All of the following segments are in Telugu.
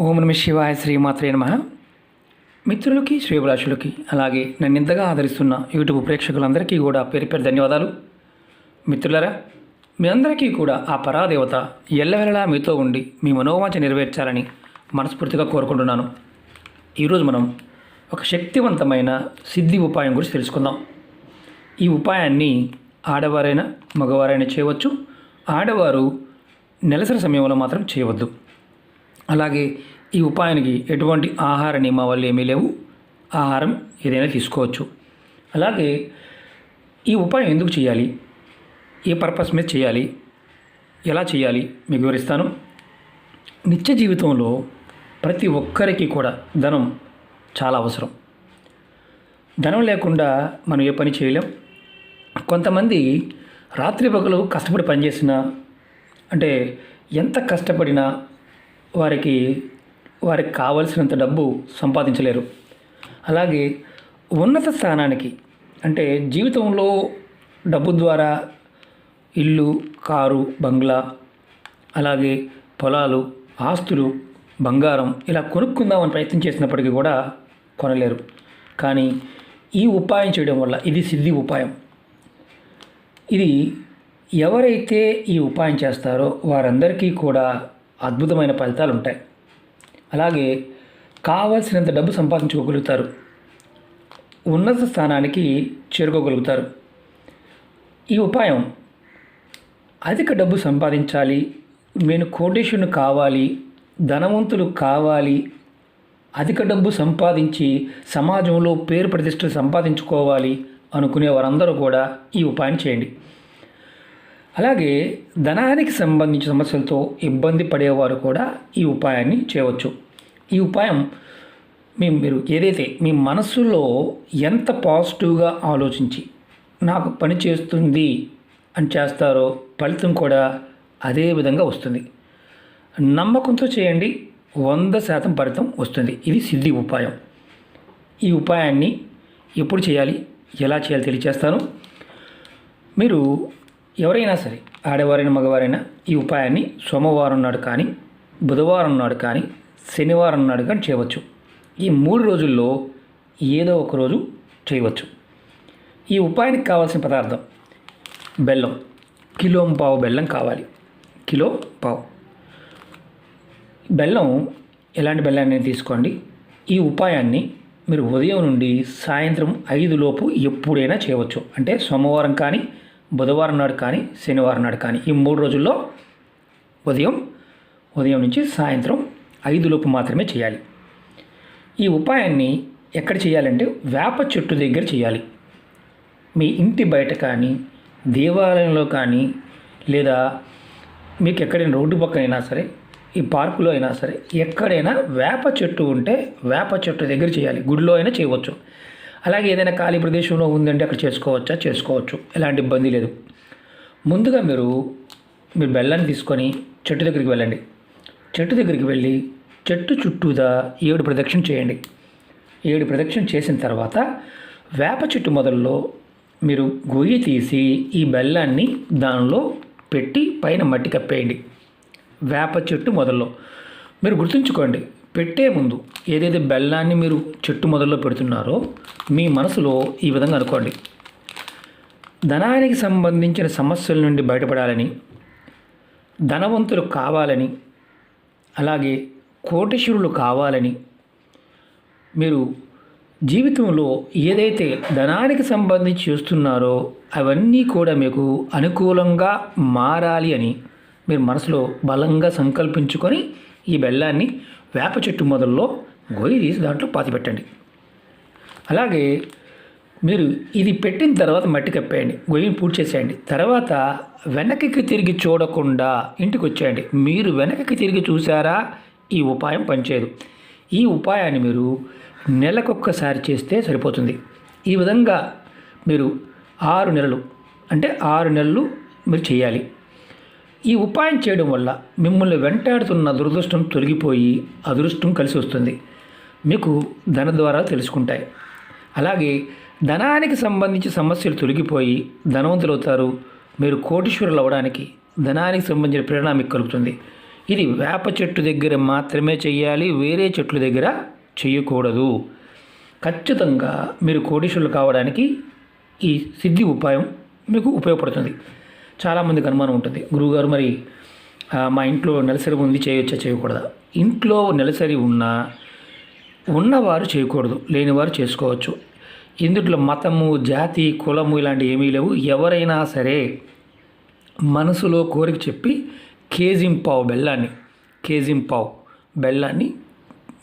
ఓం నమ శివాయ శ్రీమాత్రే నమః. మిత్రులకి శ్రేభిలాషులకి అలాగే నన్ను ఇంతగా ఆదరిస్తున్న యూట్యూబ్ ప్రేక్షకులందరికీ కూడా పేరు పేరు ధన్యవాదాలు. మిత్రులారా, మీ అందరికీ కూడా ఆ పరాదేవత ఎల్లవెల్లలా మీతో ఉండి మీ మనోవాంఛ నెరవేర్చాలని మనస్ఫూర్తిగా కోరుకుంటున్నాను. ఈరోజు మనం ఒక శక్తివంతమైన సిద్ధి ఉపాయం గురించి తెలుసుకుందాం. ఈ ఉపాయాన్ని ఆడవారైనా మగవారైనా చేయవచ్చు. ఆడవారు నెలసరి సమయంలో మాత్రం చేయవద్దు. అలాగే ఈ ఉపాయానికి ఎటువంటి ఆహార నియమావళి ఏమీ లేవు. ఆహారం ఏదైనా తీసుకోవచ్చు. అలాగే ఈ ఉపాయం ఎందుకు చేయాలి, ఏ పర్పస్ మీద చేయాలి, ఎలా చేయాలి మీకు వివరిస్తాను. నిత్య జీవితంలో ప్రతి ఒక్కరికి కూడా ధనం చాలా అవసరం. ధనం లేకుండా మనం ఏ పని చేయలేం. కొంతమంది రాత్రి పగలు కష్టపడి పనిచేసినా, అంటే ఎంత కష్టపడినా వారికి కావలసినంత డబ్బు సంపాదించలేరు. అలాగే ఉన్నత స్థానానికి, అంటే జీవితంలో డబ్బు ద్వారా ఇల్లు, కారు, బంగ్లా, అలాగే పొలాలు, ఆస్తులు, బంగారం ఇలా కొనుక్కుందామని ప్రయత్నం చేసినప్పటికీ కూడా కొనలేరు. కానీ ఈ ఉపాయం చేయడం వల్ల, ఇది సిద్ధి ఉపాయం, ఇది ఎవరైతే ఈ ఉపాయం చేస్తారో వారందరికీ కూడా అద్భుతమైన ఫలితాలు ఉంటాయి. అలాగే కావలసినంత డబ్బు సంపాదించుకోగలుగుతారు, ఉన్నత స్థానానికి చేరుకోగలుగుతారు. ఈ ఉపాయం అధిక డబ్బు సంపాదించాలి, నేను కోటీశ్వరుని కావాలి, ధనవంతులు కావాలి, అధిక డబ్బు సంపాదించి సమాజంలో పేరు ప్రతిష్టలు సంపాదించుకోవాలి అనుకునే వారందరూ కూడా ఈ ఉపాయం చేయండి. అలాగే ధనానికి సంబంధించిన సమస్యలతో ఇబ్బంది పడేవారు కూడా ఈ ఉపాయాన్ని చేయవచ్చు. ఈ ఉపాయం మీరు ఏదైతే మీ మనస్సులో ఎంత పాజిటివ్గా ఆలోచించి నాకు పని చేస్తుంది అని చేస్తారో ఫలితం కూడా అదే విధంగా వస్తుంది. నమ్మకంతో చేయండి, 100% ఫలితం వస్తుంది. ఇది సిద్ధి ఉపాయం. ఈ ఉపాయాన్ని ఎప్పుడు చేయాలి, ఎలా చేయాలి తెలియచేస్తాను. మీరు ఎవరైనా సరే, ఆడవారైనా మగవారైనా ఈ ఉపాయాన్ని సోమవారం నాడు కానీ, బుధవారం నాడు కానీ, శనివారం నాడు కానీ చేయవచ్చు. ఈ 3 రోజుల్లో ఏదో ఒక రోజు చేయవచ్చు. ఈ ఉపాయానికి కావాల్సిన పదార్థం బెల్లం. 1.5 కిలో బెల్లం కావాలి. 1.5 కిలో. బెల్లం ఎలాంటి బెల్లాన్ని తీసుకోండి. ఈ ఉపాయాన్ని మీరు ఉదయం నుండి సాయంత్రం 5 లోపు ఎప్పుడైనా చేయవచ్చు. అంటే సోమవారం కానీ, బుధవారం నాడు కానీ, శనివారం నాడు కానీ, ఈ 3 రోజుల్లో ఉదయం నుంచి సాయంత్రం 5 లోపు మాత్రమే చేయాలి. ఈ ఉపాయాన్ని ఎక్కడ చేయాలంటే వేప చెట్టు దగ్గర చేయాలి. మీ ఇంటి బయట కానీ, దేవాలయంలో కానీ, లేదా మీకు ఎక్కడైనా రోడ్డు పక్కన అయినా సరే, ఈ పార్కులో అయినా సరే, ఎక్కడైనా వేప చెట్టు ఉంటే వేప చెట్టు దగ్గర చేయాలి. గుడిలో అయినా చేయవచ్చు. అలాగే ఏదైనా ఖాళీ ప్రదేశంలో ఉందంటే అక్కడ చేసుకోవచ్చు. ఎలాంటి ఇబ్బంది లేదు. ముందుగా మీరు బెల్లాన్ని తీసుకొని చెట్టు దగ్గరికి వెళ్ళండి. చెట్టు దగ్గరికి వెళ్ళి చెట్టు చుట్టూదా 7 ప్రదక్షిణ చేయండి. 7 ప్రదక్షిణ చేసిన తర్వాత వేప చెట్టు మొదల్లో మీరు గొయ్యి తీసి ఈ బెల్లాన్ని దానిలో పెట్టి పైన మట్టి కప్పేయండి. వేప చెట్టు మొదల్లో మీరు గుర్తుంచుకోండి, పెట్టే ముందు ఏదైతే బెల్లాన్ని మీరు చెట్టు మొదల్లో పెడుతున్నారో మీ మనసులో ఈ విధంగా అనుకోండి: ధనానికి సంబంధించిన సమస్యల నుండి బయటపడాలని, ధనవంతులు కావాలని, అలాగే కోటీశ్వరులు కావాలని, మీరు జీవితంలో ఏదైతే ధనానికి సంబంధించి చేస్తున్నారో అవన్నీ కూడా మీకు అనుకూలంగా మారాలి అని మీరు మనసులో బలంగా సంకల్పించుకొని ఈ బెల్లాన్ని వేప చెట్టు మొదల్లో గొయ్యి తీసి దాంట్లో పాతిపెట్టండి. అలాగే మీరు ఇది పెట్టిన తర్వాత మట్టి కప్పేయండి, గొయ్యిని పూర్తి చేసేయండి. తర్వాత వెనక్కి తిరిగి చూడకుండా ఇంటికి వచ్చేయండి. మీరు వెనక్కి తిరిగి చూసారా, ఈ ఉపాయం పనిచేయదు. ఈ ఉపాయాన్ని మీరు నెలకొక్కసారి చేస్తే సరిపోతుంది. ఈ విధంగా మీరు 6 నెలలు, అంటే 6 నెలలు మీరు చేయాలి. ఈ ఉపాయం చేయడం వల్ల మిమ్మల్ని వెంటాడుతున్న దురదృష్టం తొలగిపోయి అదృష్టం కలిసి వస్తుంది. మీకు ధన ద్వారా తెలుసుకుంటాయి. అలాగే ధనానికి సంబంధించి సమస్యలు తొలగిపోయి ధనవంతులు అవుతారు. మీరు కోటీశ్వరులు అవ్వడానికి ధనానికి సంబంధించిన ప్రేరణ మీకు కలుగుతుంది. ఇది వేప చెట్టు దగ్గర మాత్రమే చేయాలి, వేరే చెట్ల దగ్గర చేయకూడదు. ఖచ్చితంగా మీరు కోటీశ్వరులు కావడానికి ఈ సిద్ధి ఉపాయం మీకు ఉపయోగపడుతుంది. చాలామందికి అనుమానం ఉంటుంది, గురువుగారు మరి మా ఇంట్లో నెలసరి ఉంది, చేయొచ్చా చేయకూడదా? ఇంట్లో నెలసరి ఉన్నవారు చేయకూడదు, లేనివారు చేసుకోవచ్చు. ఇందులో మతము, జాతి, కులము ఇలాంటివి ఏమీ లేవు. ఎవరైనా సరే మనసులో కోరిక చెప్పి కేజింపావు బెల్లాన్ని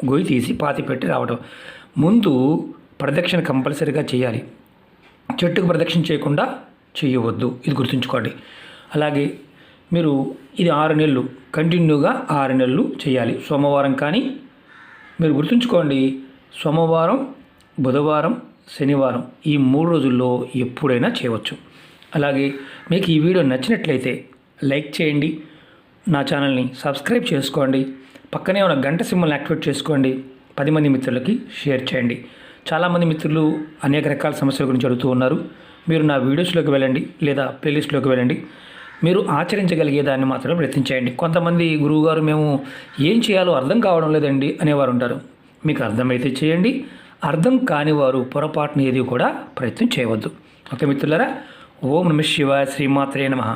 గొయ్యి తీసి పాతిపెట్టి రావడం. ముందు ప్రదక్షిణ కంపల్సరీగా చేయాలి, చెట్టుకు ప్రదక్షిణ చేయకుండా చేయవద్దు, ఇది గుర్తుంచుకోండి. అలాగే మీరు ఇది 6 నెలలు కంటిన్యూగా 6 నెలలు చేయాలి. సోమవారం కానీ మీరు గుర్తుంచుకోండి, సోమవారం, బుధవారం, శనివారం ఈ 3 రోజుల్లో ఎప్పుడైనా చేయవచ్చు. అలాగే మీకు ఈ వీడియో నచ్చినట్లయితే లైక్ చేయండి, నా ఛానల్ని సబ్స్క్రైబ్ చేసుకోండి, పక్కనే ఉన్న గంట సింబల్ని యాక్టివేట్ చేసుకోండి, 10 మంది మిత్రులకి షేర్ చేయండి. చాలామంది మిత్రులు అనేక రకాల సమస్యల గురించి అడుగుతూ ఉన్నారు. మీరు నా వీడియోస్లోకి వెళ్ళండి లేదా ప్లేలిస్ట్లోకి వెళ్ళండి, మీరు ఆచరించగలిగే దాన్ని మాత్రమే ప్రయత్నించేయండి. కొంతమంది గురువుగారు మేము ఏం చేయాలో అర్థం కావడం లేదండి అనేవారు ఉంటారు. మీకు అర్థమైతే చేయండి, అర్థం కాని వారు పొరపాటున ఏది కూడా ప్రయత్నం చేయవద్దు. ఓకే మిత్రులారా, ఓం నమః శివాయ, శ్రీమాత్రే నమః.